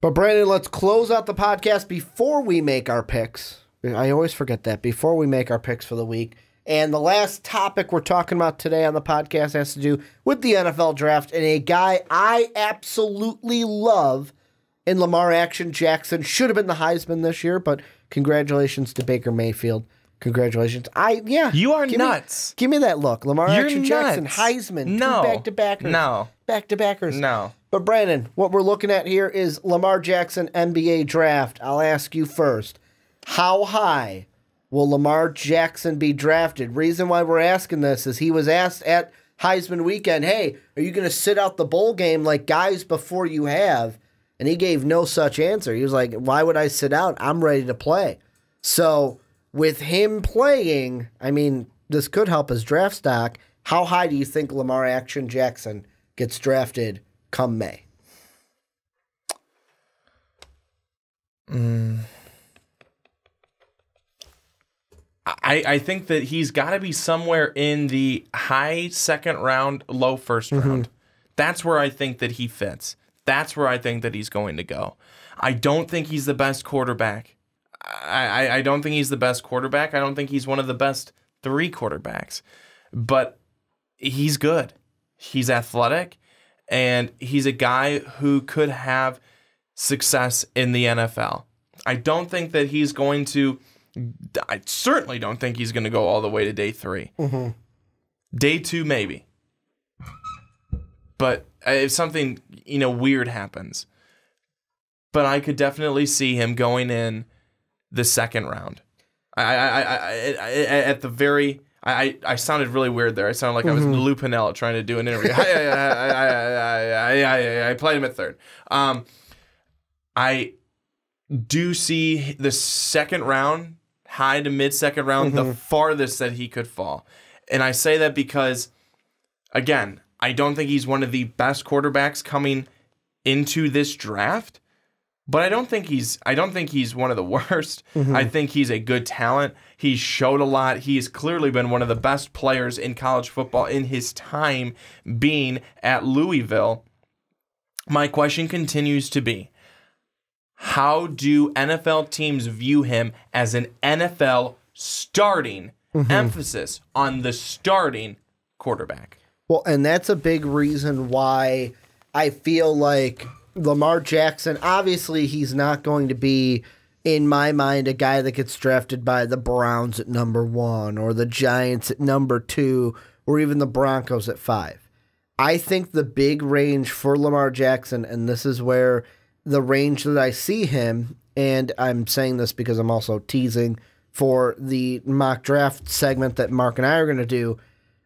But Brandon, let's close out the podcast before we make our picks. I always forget that, before we make our picks for the week. And the last topic we're talking about today on the podcast has to do with the NFL draft and a guy I absolutely love in Lamar Jackson. Should have been the Heisman this year, but congratulations to Baker Mayfield. Congratulations. You are nuts. Give me that look. Lamar Jackson, nuts. Heisman, No. two back-to-backers. No. Back-to-backers. No. But Brandon, what we're looking at here is Lamar Jackson NBA draft. I'll ask you first. How high will Lamar Jackson be drafted? Reason why we're asking this is he was asked at Heisman weekend, hey, are you going to sit out the bowl game like guys before you have? And he gave no such answer. He was like, why would I sit out? I'm ready to play. So with him playing, I mean, this could help his draft stock. How high do you think Lamar Jackson gets drafted come May? I think that he's got to be somewhere in the high second round, low first round. That's where I think that he fits. That's where I think that he's going to go. I don't think he's the best quarterback. I don't think he's the best quarterback. I don't think he's one of the best 3 quarterbacks. But he's good. He's athletic. And he's a guy who could have success in the NFL. I don't think that he's going to... I certainly don't think he's going to go all the way to day 3. Day 2, maybe. But if something, weird happens. But I could definitely see him going in the second round. I sounded really weird there. I sounded like I was Lou Piniella trying to do an interview. I played him at third. I do see the second round, high to mid-second round, the farthest that he could fall. And I say that because, again, I don't think he's one of the best quarterbacks coming into this draft, but I don't think he's one of the worst. I think he's a good talent. He showed a lot. He's clearly been one of the best players in college football in his time being at Louisville. My question continues to be, how do NFL teams view him as an NFL starting, emphasis on the starting quarterback? Well, and that's a big reason why I feel like Lamar Jackson, obviously he's not going to be, in my mind, a guy that gets drafted by the Browns at number 1 or the Giants at number 2 or even the Broncos at 5. I think the big range for Lamar Jackson, and this is where the range that I see him, and I'm saying this because I'm also teasing for the mock draft segment that Mark and I are going to do,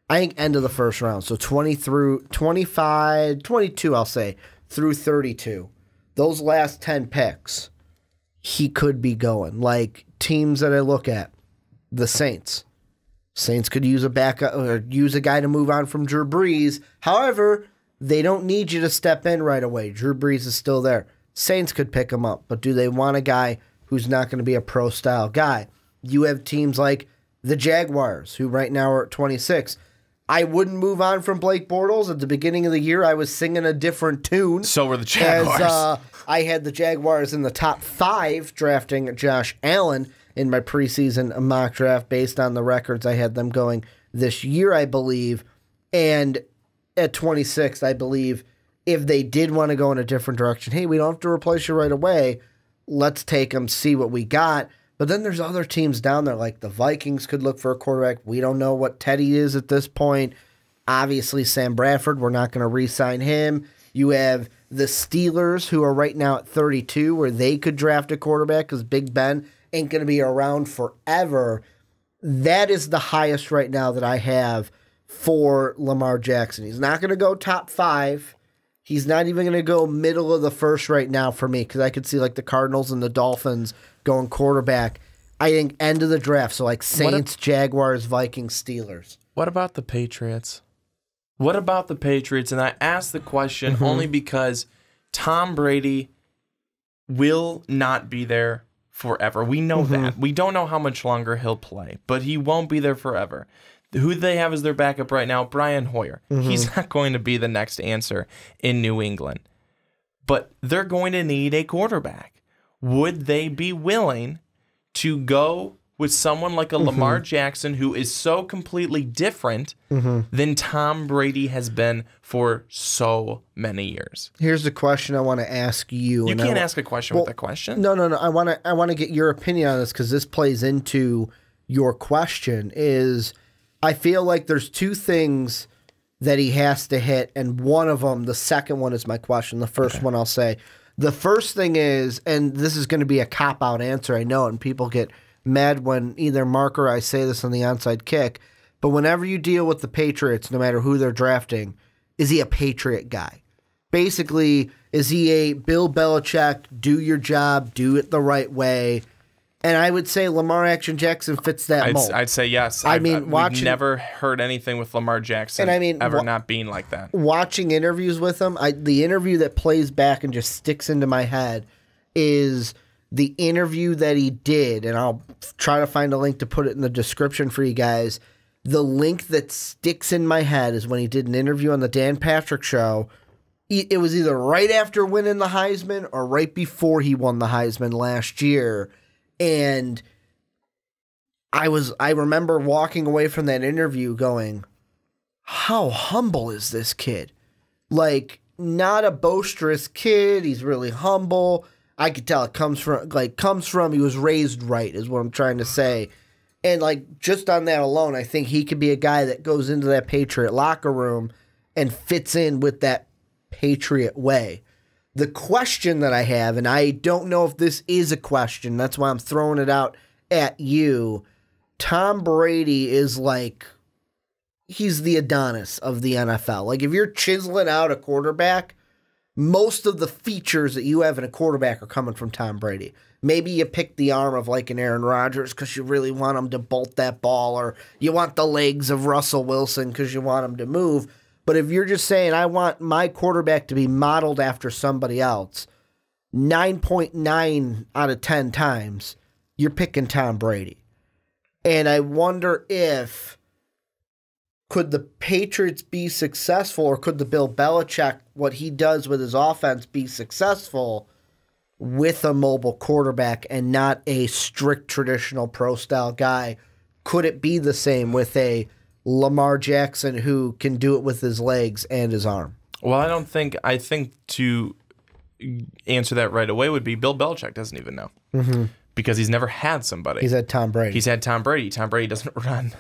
I think end of the first round. So 20 through 25, 22, I'll say, through 32. Those last 10 picks, he could be going. Like teams that I look at, the Saints. Saints could use a backup or use a guy to move on from Drew Brees. However, they don't need you to step in right away. Drew Brees is still there. Saints could pick him up, but do they want a guy who's not going to be a pro-style guy? You have teams like the Jaguars, who right now are at 26. I wouldn't move on from Blake Bortles. At the beginning of the year, I was singing a different tune. So were the Jaguars. As, I had the Jaguars in the top 5 drafting Josh Allen in my preseason mock draft based on the records I had them going this year, I believe. And at 26, I believe if they did want to go in a different direction, hey, we don't have to replace you right away. Let's take them, see what we got. But then there's other teams down there, like the Vikings could look for a quarterback. We don't know what Teddy is at this point. Obviously, Sam Bradford, we're not going to re-sign him. You have the Steelers, who are right now at 32, where they could draft a quarterback because Big Ben ain't going to be around forever. That is the highest right now that I have for Lamar Jackson. He's not going to go top 5. He's not even going to go middle of the first right now for me because I could see like the Cardinals and the Dolphins going quarterback. I think end of the draft, so like Saints, Jaguars, Vikings, Steelers. What about the Patriots? What about the Patriots? And I ask the question only because Tom Brady will not be there forever. We know that. We don't know how much longer he'll play, but he won't be there forever. Who they have as their backup right now? Brian Hoyer. He's not going to be the next answer in New England. but they're going to need a quarterback. Would they be willing to go with someone like a Lamar Jackson, who is so completely different than Tom Brady has been for so many years? Here's the question I want to ask you. You can't ask a question with a question. No. I want to get your opinion on this, because this plays into your question. Is I feel like there's two things that he has to hit, and one of them, the second one, is my question. The first one I'll say. The first thing is, and this is going to be a cop-out answer, I know, and people get mad when either Mark or I say this on the Onside Kick, but whenever you deal with the Patriots, no matter who they're drafting, is he a Patriot guy? Basically, is he a Bill Belichick, do your job, do it the right way? And I would say Lamar Jackson fits that mold. I'd say yes. We've never heard anything with Lamar Jackson ever not being like that. Watching interviews with him, the interview that plays back and just sticks into my head is the interview that he did, and I'll try to find a link to put it in the description for you guys. The link that sticks in my head is when he did an interview on the Dan Patrick Show. It was either right after winning the Heisman or right before he won the Heisman last year. And I remember walking away from that interview going, how humble is this kid? Like, not a boisterous kid. He's really humble. I could tell it comes from he was raised right, is what I'm trying to say. And like, just on that alone, I think he could be a guy that goes into that Patriot locker room and fits in with that Patriot way. The question that I have, and I don't know if this is a question, that's why I'm throwing it out at you. Tom Brady is like, he's the Adonis of the NFL. Like, if you're chiseling out a quarterback, most of the features that you have in a quarterback are coming from Tom Brady. Maybe you pick the arm of like an Aaron Rodgers because you really want him to bolt that ball, or you want the legs of Russell Wilson because you want him to move. But if you're just saying, I want my quarterback to be modeled after somebody else, 9.9 out of 10 times, you're picking Tom Brady. And I wonder if, could the Patriots be successful, or could the Bill Belichick, what he does with his offense, be successful with a mobile quarterback and not a strict traditional pro-style guy? Could it be the same with a Lamar Jackson who can do it with his legs and his arm? Well, I think to answer that right away would be Bill Belichick doesn't even know. Because he's never had somebody. He's had Tom Brady. He's had Tom Brady. Tom Brady doesn't run.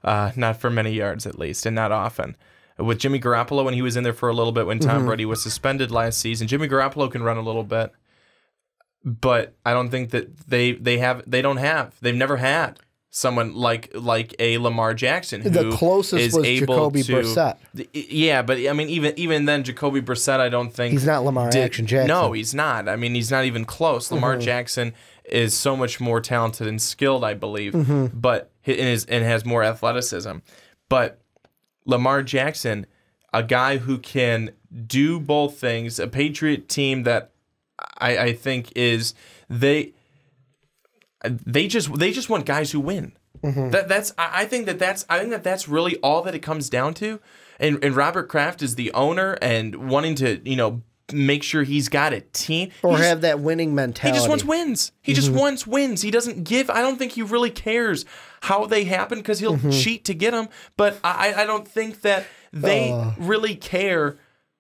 Not for many yards, at least, and not often. With Jimmy Garoppolo, when he was in there for a little bit, when Tom Brady was suspended last season, Jimmy Garoppolo can run a little bit, but I don't think that they've never had someone like a Lamar Jackson who the closest is was able Jacoby to. Brissett. Yeah, but I mean, even then, Jacoby Brissett, I don't think he's not Lamar Jackson. No, he's not. I mean, he's not even close. Lamar Jackson is so much more talented and skilled, I believe, but and has more athleticism. But Lamar Jackson, a guy who can do both things, a Patriot team that I think is they just want guys who win. I think that's really all that it comes down to. And Robert Kraft is the owner and wanting to, make sure he's got a team. Or have that winning mentality. He just wants wins. He just wants wins. He doesn't give. I don't think he really cares how they happen because he'll cheat to get them. But I don't think that they really care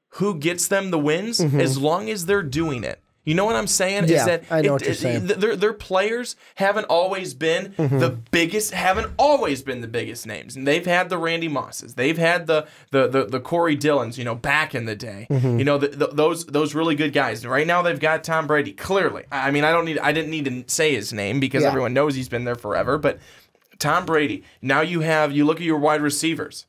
who gets them the wins as long as they're doing it. You know what I'm saying? Yeah, is that I know what you're saying. Their players haven't always been the biggest names. And they've had the Randy Mosses. They've had the Corey Dillons, back in the day. Those really good guys. And right now they've got Tom Brady, clearly. I mean, I didn't need to say his name because everyone knows he's been there forever. But Tom Brady, now you look at your wide receivers.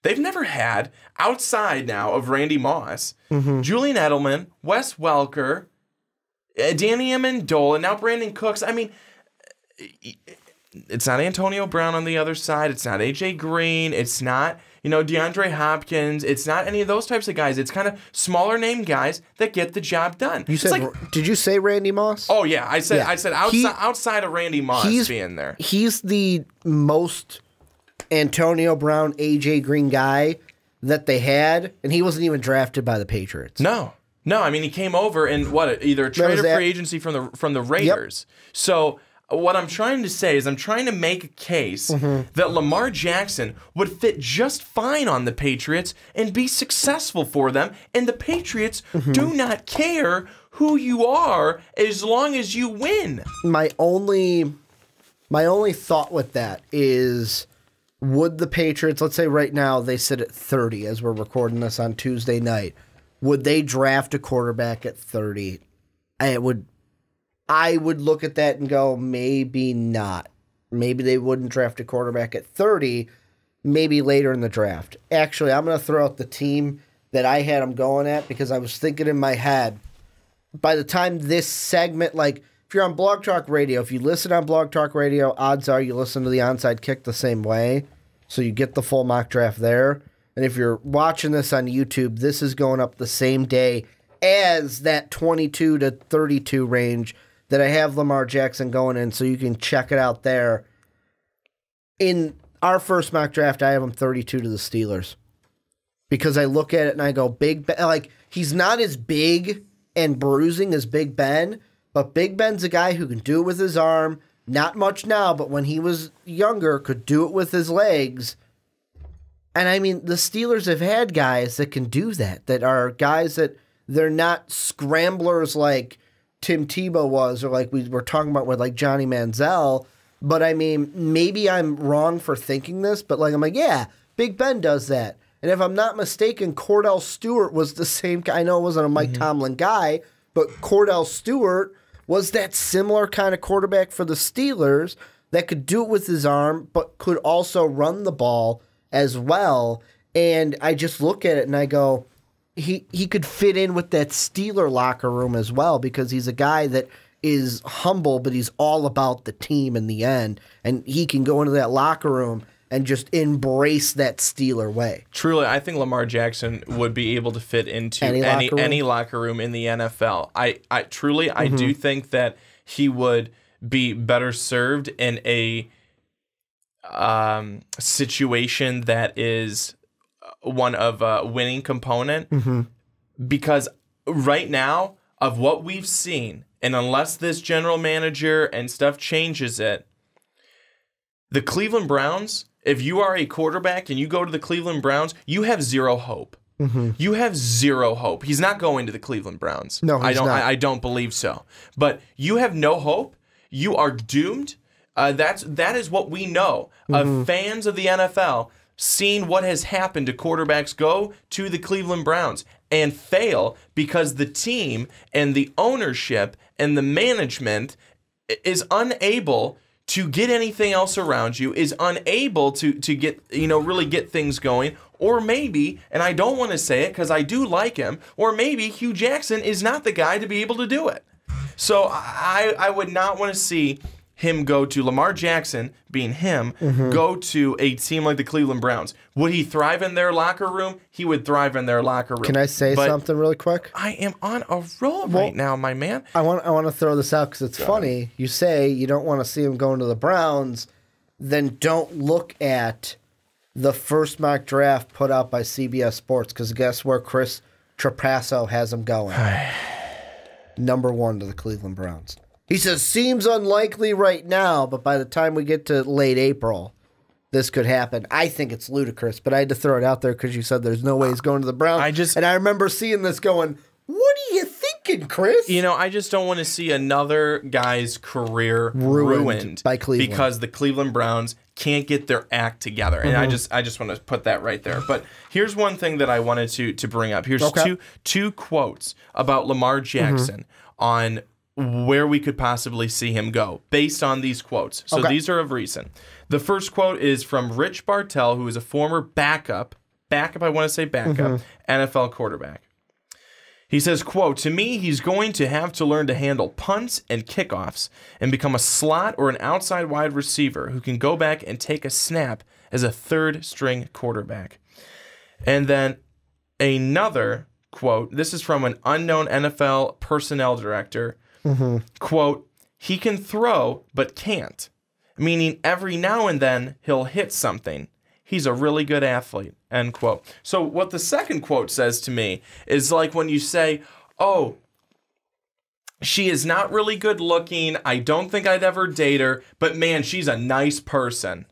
They've never had, outside now of Randy Moss, Julian Edelman, Wes Welker, Danny Amendola, now Brandon Cooks. I mean, it's not Antonio Brown on the other side. It's not A.J. Green. It's not, DeAndre Hopkins. It's not any of those types of guys. It's kind of smaller name guys that get the job done. You said, did you say Randy Moss? Oh, yeah. I said outside of Randy Moss being there. He's the most Antonio Brown, A.J. Green guy that they had, and he wasn't even drafted by the Patriots. No. No, I mean he came over in either a trade or free agency from the Raiders. Yep. So what I'm trying to say is I'm trying to make a case that Lamar Jackson would fit just fine on the Patriots and be successful for them, and the Patriots do not care who you are as long as you win. My only thought with that is, would the Patriots, let's say right now they sit at 30 as we're recording this on Tuesday night, would they draft a quarterback at 30? I would look at that and go, maybe not. Maybe they wouldn't draft a quarterback at 30, maybe later in the draft. Actually, I'm going to throw out the team that I had them going at because I was thinking in my head, by the time this segment, like if you're on Blog Talk Radio, if you listen on Blog Talk Radio, odds are you listen to the Onside Kick the same way, so you get the full mock draft there. And if you're watching this on YouTube, this is going up the same day as that 22 to 32 range that I have Lamar Jackson going in, so you can check it out there. In our first mock draft, I have him 32 to the Steelers. Because I look at it and I go, Big Ben, like, he's not as big and bruising as Big Ben, but Big Ben's a guy who can do it with his arm. Not much now, but when he was younger, could do it with his legs. And I mean, the Steelers have had guys that can do that are guys that they're not scramblers like Tim Tebow was, or like we were talking about with like Johnny Manziel. But I mean, maybe I'm wrong for thinking this, but like I'm like, yeah, Big Ben does that. And if I'm not mistaken, Cordell Stewart was the same. I know it wasn't a Mike Tomlin guy, but Cordell Stewart was that similar kind of quarterback for the Steelers that could do it with his arm, but could also run the ball as well. And I just look at it and I go, he could fit in with that Steeler locker room as well, because he's a guy that is humble, but he's all about the team in the end. And he can go into that locker room and just embrace that Steeler way. Truly, I think Lamar Jackson would be able to fit into any locker room in the NFL. I do think that he would be better served in a situation that is one of a winning component, because right now, of what we've seen, and unless this general manager and stuff changes it, the Cleveland Browns, if you are a quarterback and you go to the Cleveland Browns, you have zero hope. You have zero hope. He's not going to the Cleveland Browns. No, he's not. I don't believe so. But you have no hope. You are doomed. That is what we know of fans of the NFL, seeing what has happened to quarterbacks go to the Cleveland Browns and fail because the team and the ownership and the management is unable to get anything else around you, is unable to get, really get things going. Or maybe, and I don't want to say it because I do like him, or maybe Hugh Jackson is not the guy to be able to do it. So I would not want to see him go to Lamar Jackson, being him, go to a team like the Cleveland Browns. Would he thrive in their locker room? He would thrive in their locker room. Can I say something really quick? I am on a roll right now, my man. I want to throw this out because it's funny. You say you don't want to see him going to the Browns, then don't look at the first mock draft put out by CBS Sports, because guess where Chris Trapasso has him going? Number 1 to the Cleveland Browns. He says, seems unlikely right now, but by the time we get to late April, this could happen. I think it's ludicrous, but I had to throw it out there because you said there's no way he's going to the Browns. And I remember seeing this going, what are you thinking, Chris? I just don't want to see another guy's career ruined by Cleveland because the Cleveland Browns can't get their act together. And I just want to put that right there. But here's one thing that I wanted to bring up. Here's two quotes about Lamar Jackson on where we could possibly see him go based on these quotes. So these are of recent. The first quote is from Rich Bartell, who is a former backup, NFL quarterback. He says, quote, "To me, he's going to have to learn to handle punts and kickoffs and become a slot or an outside wide receiver who can go back and take a snap as a third-string quarterback." And then another quote, this is from an unknown NFL personnel director, quote, "He can throw but can't, meaning every now and then he'll hit something. He's a really good athlete," end quote. So what the second quote says to me is like when you say, oh, she is not really good looking. I don't think I'd ever date her, but man, she's a nice person.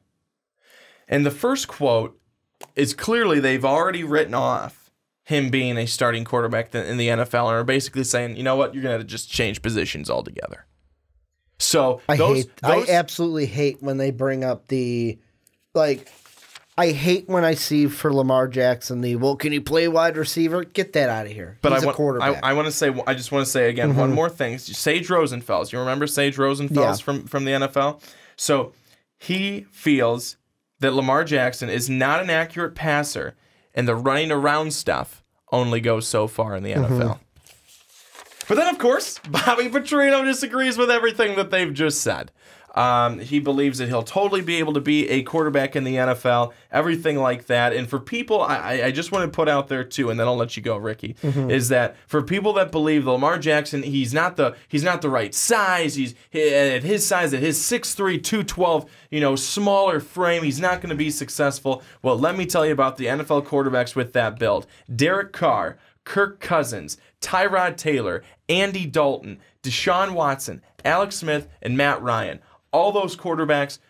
And the first quote is clearly they've already written off him being a starting quarterback in the NFL and are basically saying, you know what, you're going to just change positions altogether. So I absolutely hate when they bring up I hate when I see for Lamar Jackson can he play wide receiver? Get that out of here. But He's a quarterback. I just want to say again one more thing. Sage Rosenfels. You remember Sage Rosenfels from the NFL? So he feels that Lamar Jackson is not an accurate passer, and the running around stuff only goes so far in the NFL. But then, of course, Bobby Petrino disagrees with everything that they've just said. He believes that he'll totally be able to be a quarterback in the NFL, everything like that. And for people, I just want to put out there too, and then I'll let you go, Ricky, is that for people that believe Lamar Jackson, he's not the right size. He's at his size, at his 6'3", 212, smaller frame, he's not going to be successful. Well, let me tell you about the NFL quarterbacks with that build. Derek Carr, Kirk Cousins, Tyrod Taylor, Andy Dalton, Deshaun Watson, Alex Smith, and Matt Ryan. All those quarterbacks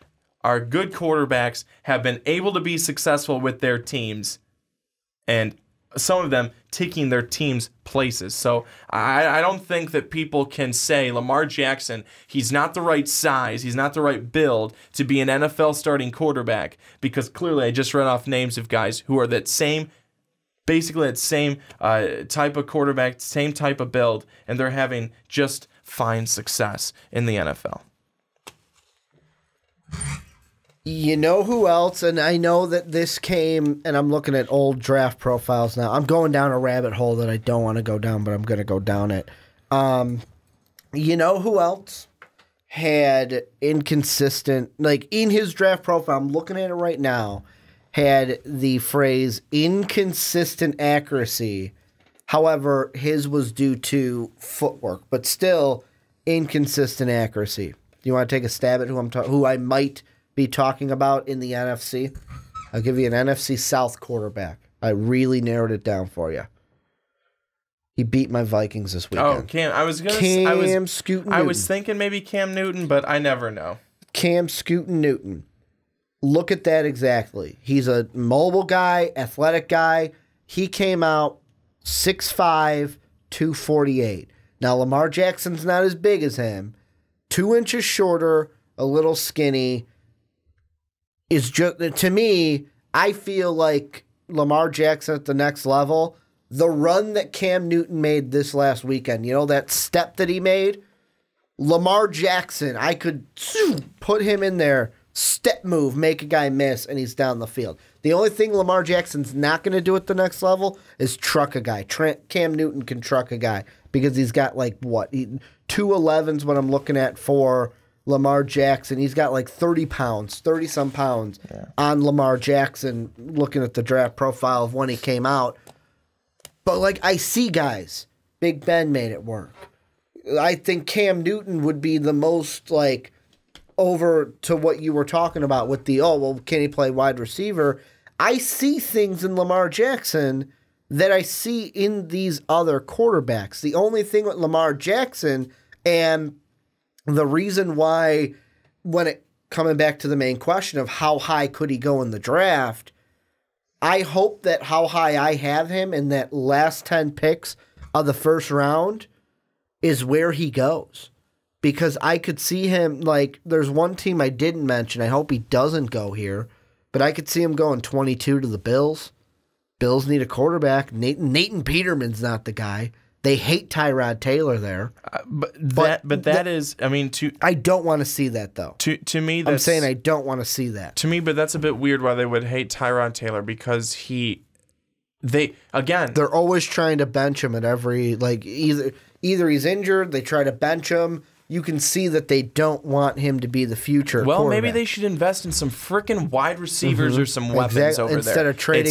are good quarterbacks, have been able to be successful with their teams, and some of them taking their team's places. So I don't think that people can say Lamar Jackson, he's not the right size, he's not the right build to be an NFL starting quarterback, because clearly I just read off names of guys who are basically that same type of quarterback, same type of build, and they're having just fine success in the NFL. You know who else? And I know that this came, and I'm looking at old draft profiles now. I'm going down a rabbit hole that I don't want to go down, but I'm going to go down it. You know who else had inconsistent, in his draft profile, I'm looking at it right now, had the phrase inconsistent accuracy. However, his was due to footwork, but still inconsistent accuracy. Do you want to take a stab at who I might be talking about in the NFC? I'll give you an NFC South quarterback. I really narrowed it down for you. He beat my Vikings this weekend. Oh, Cam! I was thinking maybe Cam Newton, but I never know. Cam Scootin' Newton. Look at that exactly. He's a mobile guy, athletic guy. He came out 6'5", 248. Now Lamar Jackson's not as big as him. 2 inches shorter, a little skinny. Is just, to me, I feel like Lamar Jackson at the next level. The run that Cam Newton made this last weekend, that step that he made, Lamar Jackson, I could put him in there, step move, make a guy miss, and he's down the field. The only thing Lamar Jackson's not going to do at the next level is truck a guy. Cam Newton can truck a guy because he's got 211's what I'm looking at for Lamar Jackson. He's got 30-some pounds on Lamar Jackson, looking at the draft profile of when he came out. But I see guys. Big Ben made it work. I think Cam Newton would be the most over to what you were talking about with can he play wide receiver? I see things in Lamar Jackson that I see in these other quarterbacks. The only thing with Lamar Jackson, and the reason why, coming back to the main question of how high could he go in the draft, I hope that how high I have him in that last 10 picks of the first round is where he goes. Because I could see him, there's one team I didn't mention. I hope he doesn't go here. But I could see him going 22 to the Bills. Bills need a quarterback. Nathan Peterman's not the guy. They hate Tyrod Taylor there. That is, I don't want to see that, though. To me, I'm saying I don't want to see that. To me, but that's a bit weird why they would hate Tyrod Taylor, because they're always trying to bench him at every, either he's injured, they try to bench him, you can see that they don't want him to be the future. Well, maybe they should invest in some freaking wide receivers or some weapons over Instead there. of trading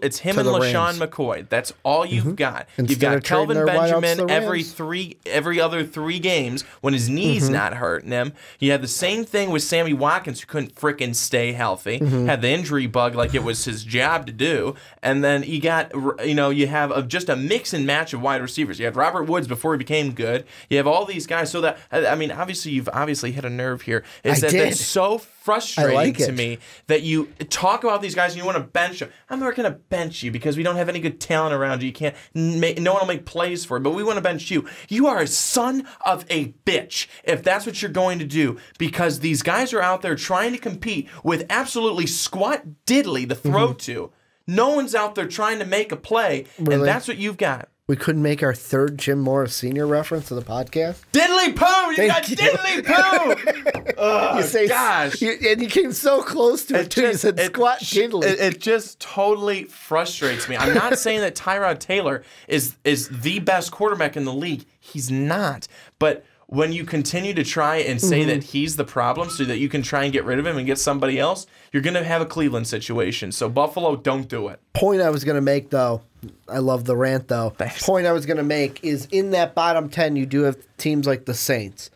it's him and LaShawn McCoy. That's all you've got. Instead you've got of trading Kelvin their wideouts Benjamin to the every other 3 games when his knee's not hurting him. You had the same thing with Sammy Watkins, who couldn't freaking stay healthy, had the injury bug like it was his job to do, and then you got you have just a mix and match of wide receivers. You had Robert Woods before he became good. You have all these guys. So that obviously you've hit a nerve here. That's so frustrating to me that you talk about these guys and you want to bench them. I'm not going to bench you because we don't have any good talent around you. You can't. No one will make plays for it, but we want to bench you. You are a son of a bitch if that's what you're going to do, because these guys are out there trying to compete with absolutely squat diddly to throw to. No one's out there trying to make a play, and that's what you've got. We couldn't make our third Jim Morris Sr. reference to the podcast. Diddly poo! You got diddly poo! Oh, you say, gosh. And you came so close to it, too. You said squat diddly. It just totally frustrates me. I'm not saying that Tyrod Taylor is the best quarterback in the league. He's not. But when you continue to try and say that he's the problem so that you can try and get rid of him and get somebody else, you're going to have a Cleveland situation. So Buffalo, don't do it. Point I was going to make, though, I love the rant, though. Thanks. Point I was going to make is in that bottom 10, you do have teams like the Saints.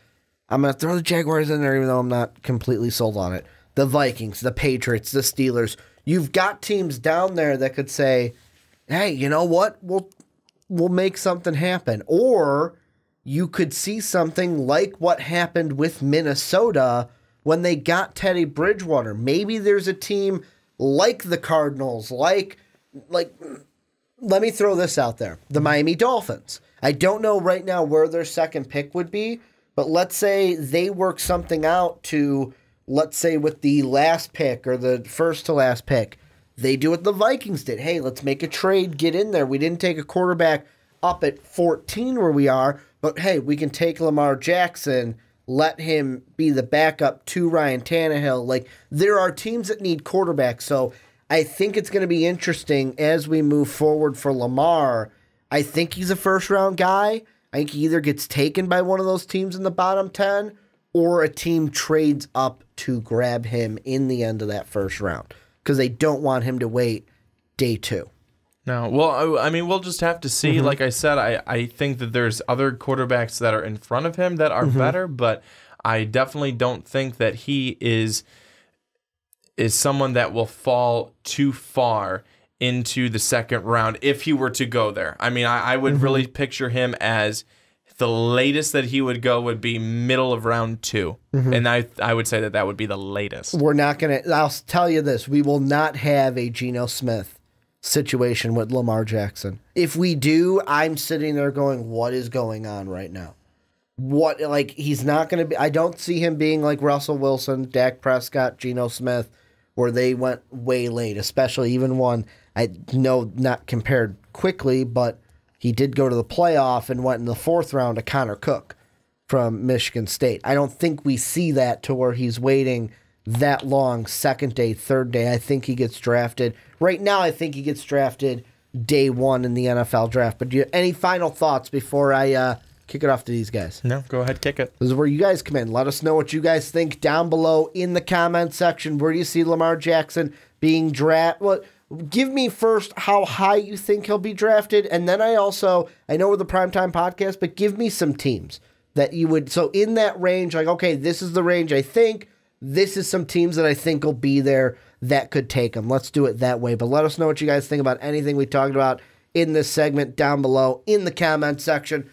I'm going to throw the Jaguars in there, even though I'm not completely sold on it. The Vikings, the Patriots, the Steelers. You've got teams down there that could say, hey, you know what? We'll make something happen. Or you could see something like what happened with Minnesota when they got Teddy Bridgewater. Maybe there's a team like the Cardinals, like let me throw this out there. The Miami Dolphins. I don't know right now where their second pick would be, but let's say they work something out to, let's say with the last pick or the first to last pick, they do what the Vikings did. Hey, let's make a trade, get in there. We didn't take a quarterback up at 14 where we are, but hey, we can take Lamar Jackson, let him be the backup to Ryan Tannehill. Like, there are teams that need quarterbacks, so I think it's going to be interesting as we move forward for Lamar. I think he's a first-round guy. I think he either gets taken by one of those teams in the bottom 10 or a team trades up to grab him in the end of that first round because they don't want him to wait day 2. No, well, I mean, we'll just have to see. Like I said, I think that there's other quarterbacks that are in front of him that are better, but I definitely don't think that he is someone that will fall too far into the second round if he were to go there. I mean, I would really picture him as the latest that he would go would be middle of round 2. And I would say that would be the latest. We're not going to, I'll tell you this, we will not have a Geno Smith situation with Lamar Jackson. If we do, I'm sitting there going, what is going on right now? What, like, he's not going to be, I don't see him being like Russell Wilson, Dak Prescott, Geno Smith, where they went way late, especially even one, I know not compared quickly, but he did go to the playoff and went in the 4th round to Connor Cook from Michigan State. I don't think we see that to where he's waiting that long, second day, third day. I think he gets drafted. Right now, I think he gets drafted day 1 in the NFL draft. But do you have any final thoughts before I kick it off to these guys? No, go ahead, kick it. This is where you guys come in. Let us know what you guys think down below in the comment section. Where do you see Lamar Jackson being drafted? Well, give me first how high you think he'll be drafted, and then I know we're the Primetime Podcast, but give me some teams that you would, so in that range, like, okay, this is the range I think, this is some teams that I think will be there that could take them. Let's do it that way, but let us know what you guys think about anything we talked about in this segment down below in the comment section.